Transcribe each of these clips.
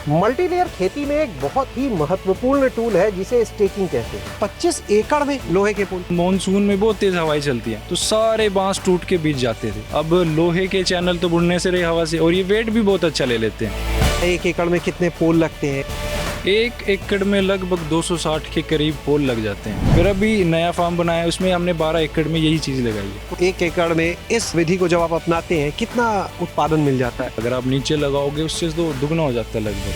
Multilayer खेती में एक बहुत ही महत्वपूर्ण टूल है जिसे स्टेकिंग कहते हैं। 25 एकड़ में लोहे के पुल। मॉनसून में बहुत तेज हवाएं चलती हैं तो सारे बांस टूट के बीच जाते थे। अब लोहे के चैनल तो बुनने से रहे हवा से, और ये वेट भी बहुत अच्छा ले लेते हैं। 1 एकड़ में कितने पोल लगते हैं? 1 एकड़ में लगभग 260 के करीब पोल लग जाते हैं। फिर अभी नया फार्म बनाया, उसमें हमने 12 एकड़ में यही चीज लगाई है। 1 एकड़ में इस विधि को जब आप अपनाते हैं कितना उत्पादन मिल जाता है? अगर आप नीचे लगाओगे उससे तो दुगना हो जाता है लगभग।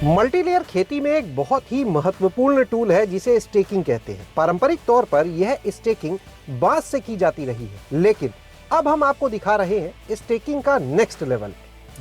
मल्टीलेयर खेती में एक बहुत ही महत्वपूर्ण टूल है जिसे स्टेकिंग कहते हैं। पारंपरिक तौर पर यह स्टेकिंग बांस से की जाती रही है, लेकिन अब हम आपको दिखा रहे हैं स्टेकिंग का नेक्स्ट लेवल,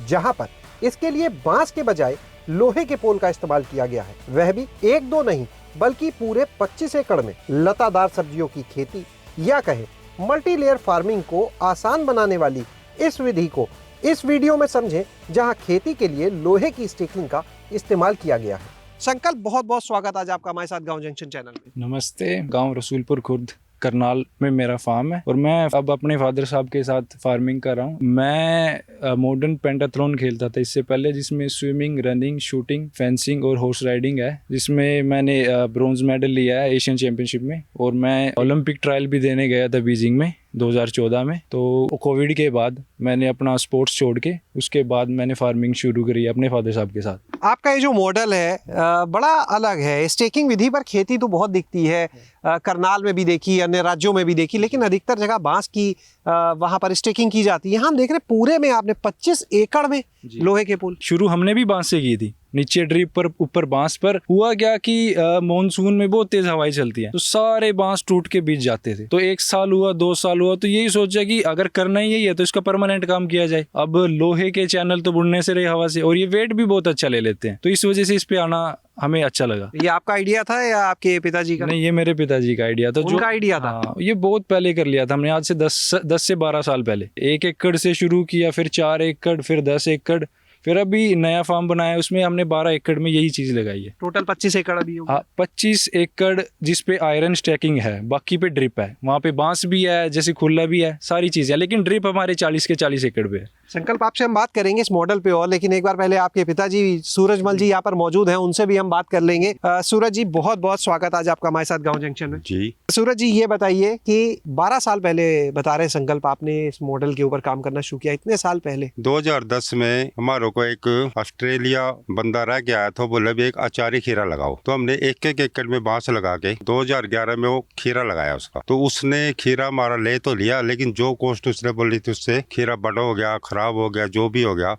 जहां पर इसके लिए बांस के बजाय लोहे के पोल का इस्तेमाल किया गया है। वह भी 1-2 नहीं बल्कि पूरे 25 एकड़ में लतादार सब्जियों की खेती या कहे मल्टीलेयर फार्मिंग को आसान बनाने वाली इस विधि को इस वीडियो में समझें, जहां खेती के लिए लोहे की स्टेकिंग का इस्तेमाल किया गया है। संकल्प, बहुत बहुत स्वागत आज आपका हमारे साथ गांव जंक्शन चैनल में। नमस्ते। गांव रसूलपुर खुर्द करनाल में मेरा फार्म है और मैं अब अपने फादर साहब के साथ फार्मिंग कर रहा हूँ। मैं मॉडर्न पेंटाथलॉन खेलता था इससे पहले, जिसमें स्विमिंग, रनिंग, शूटिंग, फेंसिंग और हॉर्स राइडिंग है, जिसमें मैंने ब्रॉन्ज मेडल लिया है एशियन चैंपियनशिप में। और मैं ओलंपिक ट्रायल भी देने गया था बीजिंग में 2014 में। तो कोविड के बाद मैंने अपना स्पोर्ट्स छोड़ के उसके बाद मैंने फार्मिंग शुरू करी अपने फादर साहब के साथ। आपका ये जो मॉडल है बड़ा अलग है। स्टेकिंग विधि पर खेती तो बहुत दिखती है, करनाल में भी देखी, अन्य राज्यों में भी देखी, लेकिन अधिकतर जगह बांस की वहां पर स्टेकिंग की जाती है। हम देख रहे हैं पूरे में आपने 25 एकड़ में लोहे के पुल। शुरू हमने भी बांस से की थी, नीचे ड्रिप पर, ऊपर बांस पर। हुआ क्या कि मॉनसून में बहुत तेज हवाएं चलती हैं तो सारे बांस टूट के बीच जाते थे। तो 1 साल हुआ, 2 साल हुआ, तो यही सोचा कि अगर करना ही यही है तो इसका परमानेंट काम किया जाए। अब लोहे के चैनल तो बुनने से रहे हवा से, और ये वेट भी बहुत अच्छा ले लेते हैं, तो इस वजह से इस पे आना हमें अच्छा लगा। ये आपका आइडिया था या आपके पिताजी का? नहीं, ये मेरे पिताजी का आइडिया था। उनका आइडिया था? हाँ, ये बहुत पहले कर लिया था हमने, आज से 10 से 12 साल पहले। 1 एकड़ से शुरू किया, फिर 4 एकड़, फिर 10 एकड़, फिर अभी नया फार्म बनाया, उसमें हमने 12 एकड़ में यही चीज लगाई है। टोटल 25 एकड़ अभी होगा। हाँ, 25 एकड़ जिसपे आयरन स्टैकिंग है, बाकी पे ड्रिप है। वहाँ पे बांस भी है, जैसे खुला भी है, सारी चीजें, लेकिन ड्रिप हमारे 40 के 40 एकड़ पे है। संकल्प, आपसे हम बात करेंगे इस मॉडल पे और, लेकिन एक बार पहले आपके पिताजी सूरजमल जी यहाँ पर मौजूद हैं, उनसे भी हम बात कर लेंगे। सूरज जी, बहुत बहुत स्वागत आज आपका हमारे साथ गाँव जंक्शन में। जी सूरज जी, ये बताइए कि 12 साल पहले बता रहे संकल्प आपने इस मॉडल के ऊपर काम करना शुरू किया, इतने साल पहले? 2010 में हमारे को एक ऑस्ट्रेलिया बंदा रह गया था, बोले भी एक अचारी खीरा लगाओ। तो हमने 1-1 एकड़ में बांस लगा के 2011 में वो खीरा लगाया उसका। तो उसने खीरा हमारा ले तो लिया, लेकिन जो कॉस्ट उसने बोली थी उससे खीरा बड़ा हो गया, खराब हो गया, जो भी हो गया।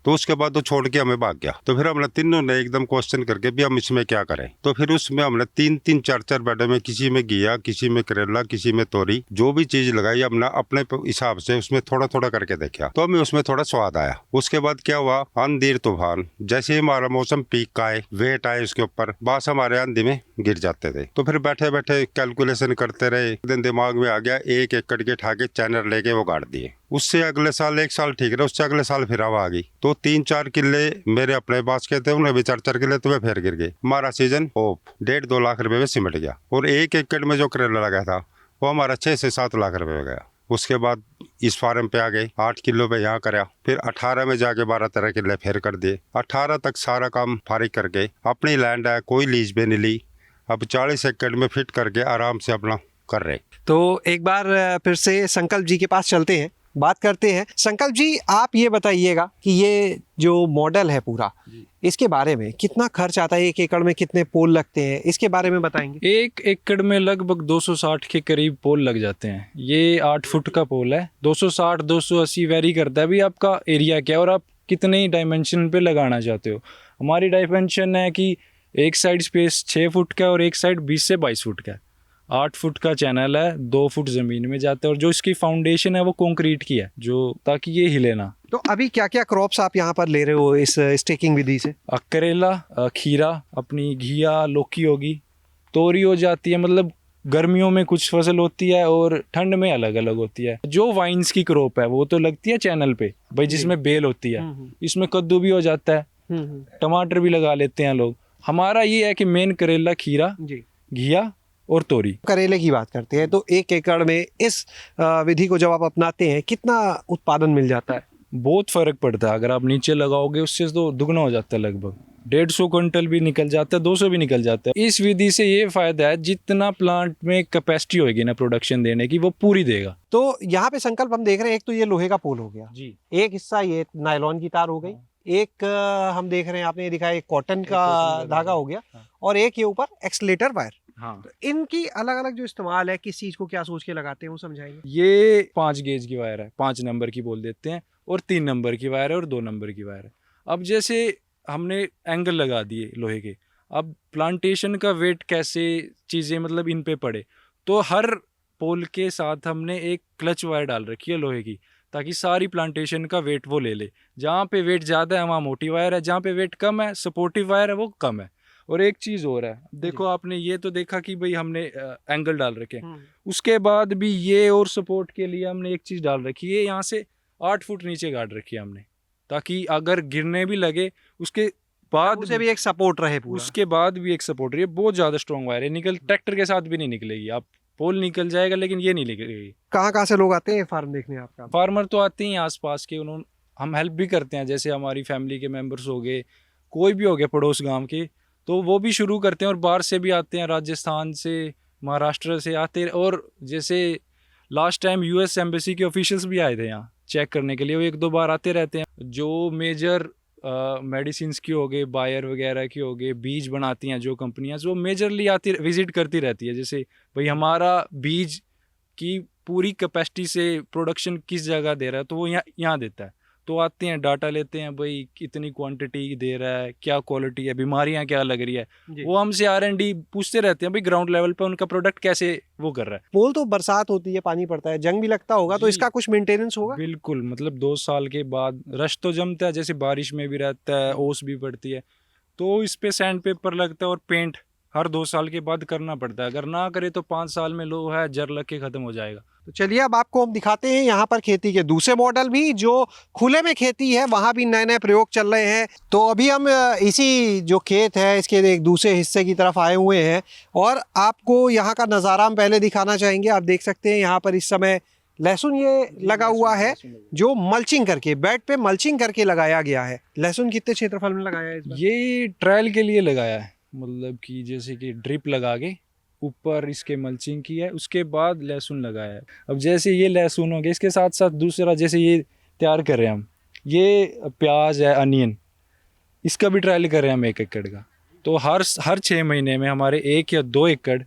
तो उसके बाद वो छोड़ के हमें भाग गया। तो फिर हमने तीनों ने एकदम क्वेश्चन करके भी हम इसमें क्या करें। तो फिर उसमें हमने 3-3, 4-4 बेडों में, किसी में घिया, किसी में करेला, किसी में तोरी, जो भी चीज लगाई हमने अपने हिसाब से उसमें थोड़ा थोड़ा करके देखा। तो हमें उसमें थोड़ा स्वाद आया। उसके बाद क्या हुआ, आंधी तूफान, जैसे ही हमारा मौसम पीक का आए, वेट आए उसके ऊपर, बांस हमारे आंधी में गिर जाते थे। तो फिर बैठे बैठे कैलकुलेशन करते रहे। एक दिन दिमाग में आ गया, 1 एकड़ के ठाके चैनल लेके वो गाड़ दिए। उससे अगले साल 1 साल ठीक रहा, उससे अगले साल फिर हवा आ गई। तो 3-4 किले मेरे अपने बांस के थे, उन्हें भी 4-4 किले तो वे फिर गिर गए। हमारा सीजन ऑफ 1.5-2 लाख रुपए में सिमट गया। और 1 एकड़ में जो करेला लगा था वो हमारा 6 से 7 लाख रुपए में गया। उसके बाद इस फार्म पे आ गए, 8 किलो पे यहाँ कराया, फिर 18 में जाके 12-13 किले फिर कर दिए। 18 तक सारा काम फारिग करके, अपनी लैंड है, कोई लीज पे नहीं ली, अब 40 एकड़ में फिट करके आराम से अपना कर रहे। तो एक बार फिर से संकल्प जी के पास चलते हैं, बात करते हैं। संकल्प जी, आप ये बताइएगा कि ये जो मॉडल है पूरा, इसके बारे में कितना खर्च आता है, 1 एकड़ में कितने पोल लगते हैं, इसके बारे में बताएंगे? 1 एकड़ में लगभग 260 के करीब पोल लग जाते हैं। ये 8 फुट का पोल है। 260, 280 वेरी करता है भी आपका एरिया क्या और आप कितने डायमेंशन पे लगाना चाहते हो। हमारी डायमेंशन है कि एक साइड स्पेस 6 फुट का और एक साइड 20 से 22 फुट का है। 8 फुट का चैनल है, 2 फुट जमीन में जाता है, और जो इसकी फाउंडेशन है वो कंक्रीट की है, जो ताकि ये हिले ना। तो अभी क्या क्या क्रॉप्स आप यहाँ पर ले रहे हो इस स्टेकिंग विधि से? करेला, खीरा, अपनी घिया, लौकी होगी, तोरी हो जाती है। मतलब गर्मियों में कुछ फसल होती है और ठंड में अलग अलग होती है। जो वाइन्स की क्रॉप है वो तो लगती है चैनल पे भाई, जिसमें बेल होती है। इसमें कद्दू भी हो जाता है, टमाटर भी लगा लेते हैं लोग। हमारा ये है कि मेन करेला, खीरा, घिया और तोरी। करेले की बात करते हैं तो 1 एकड़ में इस विधि को जब आप अपनाते हैं कितना उत्पादन मिल जाता है? बहुत फ़र्क पड़ता है। अगर आप नीचे लगाओगे उससे तो दुगना हो जाता है, लगभग 150 क्विंटल भी निकल जाता है, 200 भी निकल जाता है। इस विधि से ये फ़ायदा है, जितना प्लांट में कैपेसिटी होगी ना प्रोडक्शन देने की, वो पूरी देगा। तो यहाँ पे संकल्प हम देख रहे हैं, एक तो ये लोहे का पोल हो गया, जी, एक हिस्सा ये नायलॉन की तार हो गई, एक हम देख रहे हैं, आपने दिखाया एक कॉटन का कॉटन का धागा हो गया, हाँ। और एक ये ऊपर एक्सलेटर वायर। हाँ, तो इनकी अलग अलग जो इस्तेमाल है, किस चीज को क्या सोच के लगाते हैं वो समझाएंगे। ये 5 गेज की वायर है, 5 नंबर की बोल देते हैं, और 3 नंबर की वायर है और 2 नंबर की वायर है। अब जैसे हमने एंगल लगा दिए लोहे के, अब प्लांटेशन का वेट कैसे चीज़ें मतलब इन पे पड़े, तो हर पोल के साथ हमने एक क्लच वायर डाल रखी है लोहे की, ताकि सारी प्लांटेशन का वेट वो ले ले। जहाँ पे वेट ज़्यादा है वहाँ मोटी वायर है, जहाँ पे वेट कम है सपोर्टिव वायर है वो कम है। और एक चीज़ और है, देखो आपने ये तो देखा कि भाई हमने एंगल डाल रखे हैं, उसके बाद भी ये और सपोर्ट के लिए हमने एक चीज़ डाल रखी है, यहाँ से 8 फुट नीचे गाड़ रखी है हमने, ताकि अगर गिरने भी लगे उसके बाद उसे भी एक सपोर्ट रहे पूरा। उसके बाद भी एक सपोर्ट रही है। बहुत ज़्यादा स्ट्रॉन्ग वायर है, निकल ट्रैक्टर के साथ भी नहीं निकलेगी। आप पोल निकल जाएगा लेकिन ये नहीं निकलेगी। कहाँ कहाँ से लोग आते हैं फार्म देखने आपका? फार्मर तो आते ही हैं आसपास के, उन्होंने हम हेल्प भी करते हैं, जैसे हमारी फैमिली के मेंबर्स हो गए, कोई भी हो गया पड़ोस गांव के, तो वो भी शुरू करते हैं। और बाहर से भी आते हैं, राजस्थान से, महाराष्ट्र से आते हैं। और जैसे लास्ट टाइम यूएस एम्बेसी के ऑफिशियल्स भी आए थे यहाँ चेक करने के लिए, वो 1-2 बार आते रहते हैं। जो मेजर मेडिसिन की हो गए, बायर वगैरह की हो गए, बीज बनाती हैं जो कंपनियां, वो मेजरली आती विजिट करती रहती है। जैसे भाई हमारा बीज की पूरी कैपेसिटी से प्रोडक्शन किस जगह दे रहा है, तो वो यहाँ देता है। तो आते हैं, डाटा लेते हैं, भाई कितनी क्वांटिटी दे रहा है, क्या क्वालिटी है, बीमारियां क्या लग रही है, वो हमसे R&D पूछते रहते हैं, भाई ग्राउंड लेवल पे उनका प्रोडक्ट कैसे वो कर रहा है। पोल तो बरसात होती है, पानी पड़ता है, जंग भी लगता होगा, तो जी। इसका कुछ मेंटेनेंस होगा? बिल्कुल, मतलब 2 साल के बाद रश तो जमता है, जैसे बारिश में भी रहता है, ओस भी पड़ती है, तो इस पे सैंड पेपर लगता है और पेंट हर 2 साल के बाद करना पड़ता है। अगर ना करे तो 5 साल में लो है जर लग के खत्म हो जाएगा। तो चलिए अब आपको हम दिखाते हैं यहाँ पर खेती के दूसरे मॉडल भी, जो खुले में खेती है, वहाँ भी नए नए प्रयोग चल रहे हैं। तो अभी हम इसी जो खेत है इसके एक दूसरे हिस्से की तरफ आए हुए हैं, और आपको यहाँ का नज़ारा हम पहले दिखाना चाहेंगे। आप देख सकते हैं यहाँ पर इस समय लहसुन ये लगा हुआ है, जो मल्चिंग करके, बेड पे मल्चिंग करके लगाया गया है। लहसुन कितने क्षेत्रफल में लगाया है इस बार? ये ट्रायल के लिए लगाया है, मतलब कि जैसे कि ड्रिप लगा के ऊपर इसके मल्चिंग की है, उसके बाद लहसुन लगाया है। अब जैसे ये लहसुन हो गया, इसके साथ साथ दूसरा जैसे ये तैयार कर रहे हैं हम, ये प्याज है, अनियन, इसका भी ट्रायल कर रहे हैं हम 1 एकड़ का। तो हर 6 महीने में हमारे 1 या 2 एकड़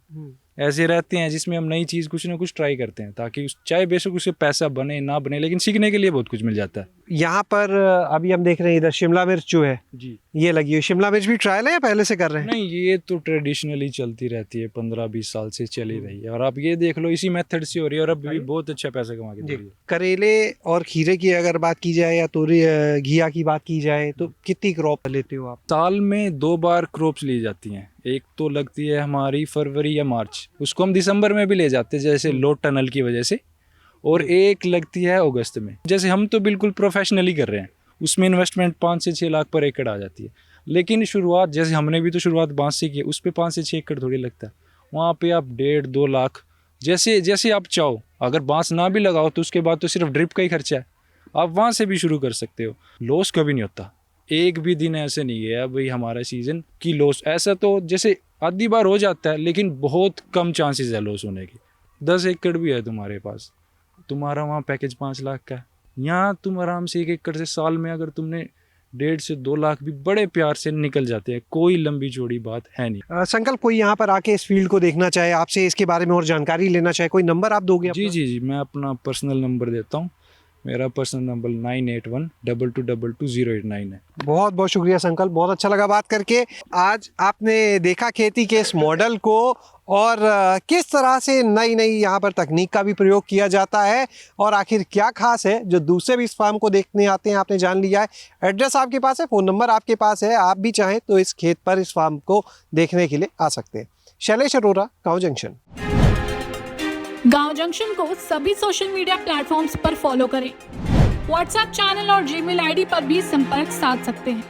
ऐसे रहते हैं जिसमें हम नई चीज़ कुछ ना कुछ ट्राई करते हैं, ताकि चाहे बेशक उससे पैसा बने ना बने, लेकिन सीखने के लिए बहुत कुछ मिल जाता है। यहाँ पर अभी हम देख रहे हैं इधर शिमला मिर्च जो है जी, ये लगी हुई। शिमला मिर्च भी ट्रायल है या पहले से कर रहे हैं? नहीं, ये तो ट्रेडिशनली चलती रहती है, 15-20 साल से चली रही है, और आप ये देख लो इसी मेथड से हो रही है, और अब भी बहुत अच्छा पैसा कमा के दे रही है। करेले और खीरे की अगर बात की जाए, या तोरी घिया की बात की जाए, तो कितनी क्रॉप लेते हो आप? साल में 2 बार क्रॉप्स ली जाती हैं। एक तो लगती है हमारी फरवरी या मार्च, उसको हम दिसंबर में भी ले जाते हैं जैसे लो टनल की वजह से, और एक लगती है अगस्त में। जैसे हम तो बिल्कुल प्रोफेशनली कर रहे हैं, उसमें इन्वेस्टमेंट 5 से 6 लाख पर एकड़ आ जाती है। लेकिन शुरुआत, जैसे हमने भी तो शुरुआत बांस से की है, उस पर 5 से 6 एकड़ थोड़ी लगता है, वहाँ पे आप 1.5-2 लाख जैसे जैसे आप चाहो। अगर बांस ना भी लगाओ तो उसके बाद तो सिर्फ ड्रिप का ही खर्चा है, आप वहाँ से भी शुरू कर सकते हो। लॉस कभी नहीं होता, एक भी दिन ऐसे नहीं है भाई हमारा सीजन की लॉस। ऐसा तो जैसे आधी बार हो जाता है, लेकिन बहुत कम चांसेस है लॉस होने की। 10 एकड़ भी है तुम्हारे पास, तुम्हारा वहाँ पैकेज 5 लाख का है, यहाँ तुम आराम से 1 एकड़ से साल में अगर तुमने 1.5 से 2 लाख भी बड़े प्यार से निकल जाते हैं, कोई लंबी चौड़ी बात है नहीं। संकल्प कोई यहाँ पर आके इस फील्ड को देखना चाहे, आपसे इसके बारे में और जानकारी लेना चाहे, कोई नंबर आप दोगे अपना? जी, मैं अपना पर्सनल नंबर देता हूँ। मेरा पर्सनल नंबर 9812220809 है। बहुत बहुत शुक्रिया संकल्प, बहुत अच्छा लगा बात करके। आज आपने देखा खेती के इस मॉडल को, और किस तरह से नई नई यहाँ पर तकनीक का भी प्रयोग किया जाता है, और आखिर क्या खास है जो दूसरे भी इस फार्म को देखने आते हैं, आपने जान लिया है। एड्रेस आपके पास है, फ़ोन नंबर आपके पास है, आप भी चाहें तो इस खेत पर इस फार्म को देखने के लिए आ सकते हैं। शैलेश अरोरा, गाँव जंक्शन। गांव जंक्शन को सभी सोशल मीडिया प्लेटफॉर्म्स पर फॉलो करें। व्हाट्सएप चैनल और जीमेल आईडी पर भी संपर्क साध सकते हैं।